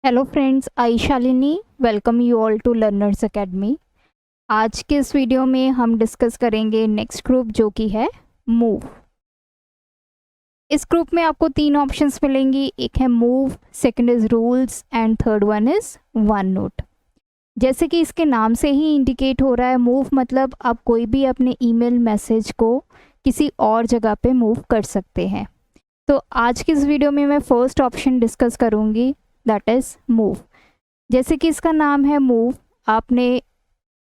Hello friends, I Shalini welcome you all to learners academy. आज के इस वीडियो में हम डिस्कस करेंगे नेक्स्ट ग्रुप जो कि है मूव। इस ग्रुप में आपको 3 ऑप्शंस मिलेंगी। एक है move, second is rules and third one is one note. जैसे कि इसके नाम से ही इंडिकेट हो रहा है, मूव मतलब आप कोई भी अपने ईमेल मैसेज को किसी और जगह पे मूव कर सकते हैं। तो आज की इस वीडियो में मैं फर्स्ट ऑप्शन डिस्कस करूँगी, दैट इज़ मूव। जैसे कि इसका नाम है मूव, आपने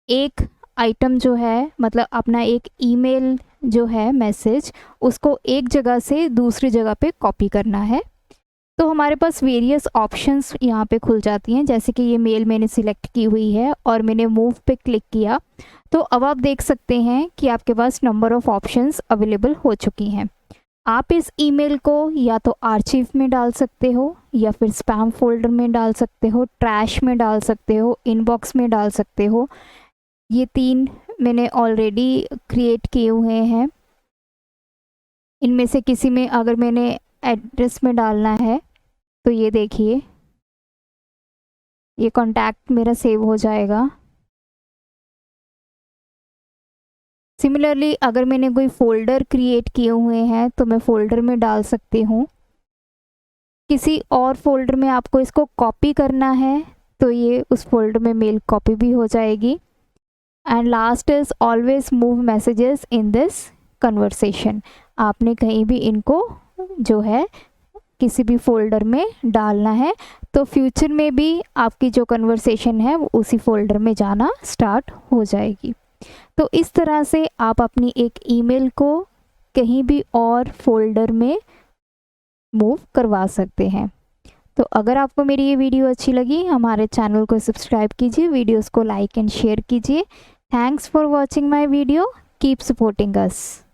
एक आइटम जो है मतलब अपना एक ईमेल जो है मैसेज, उसको एक जगह से दूसरी जगह पे कॉपी करना है। तो हमारे पास वेरियस ऑप्शंस यहाँ पे खुल जाती हैं। जैसे कि ये मेल मैंने सिलेक्ट की हुई है और मैंने मूव पे क्लिक किया, तो अब आप देख सकते हैं कि आपके पास नंबर ऑफ़ ऑप्शंस अवेलेबल हो चुकी हैं। आप इस ईमेल को या तो आर्चिव में डाल सकते हो, या फिर स्पैम फोल्डर में डाल सकते हो, ट्रैश में डाल सकते हो, इनबॉक्स में डाल सकते हो। ये 3 मैंने ऑलरेडी क्रिएट किए हुए हैं। इनमें से किसी में अगर मैंने एड्रेस में डालना है तो ये देखिए, ये कॉन्टैक्ट मेरा सेव हो जाएगा। सिमिलरली अगर मैंने कोई फ़ोल्डर क्रिएट किए हुए हैं तो मैं फ़ोल्डर में डाल सकती हूँ। किसी और फोल्डर में आपको इसको कॉपी करना है तो ये उस फोल्डर में मेल कॉपी भी हो जाएगी। And last is always move messages in this conversation. आपने कहीं भी इनको जो है किसी भी फोल्डर में डालना है, तो फ्यूचर में भी आपकी जो कन्वर्सेशन है वो उसी फोल्डर में जाना स्टार्ट हो जाएगी। तो इस तरह से आप अपनी एक ईमेल को कहीं भी और फोल्डर में मूव करवा सकते हैं। तो अगर आपको मेरी ये वीडियो अच्छी लगी, हमारे चैनल को सब्सक्राइब कीजिए, वीडियोस को लाइक एंड शेयर कीजिए। Thanks for watching my video, keep supporting us.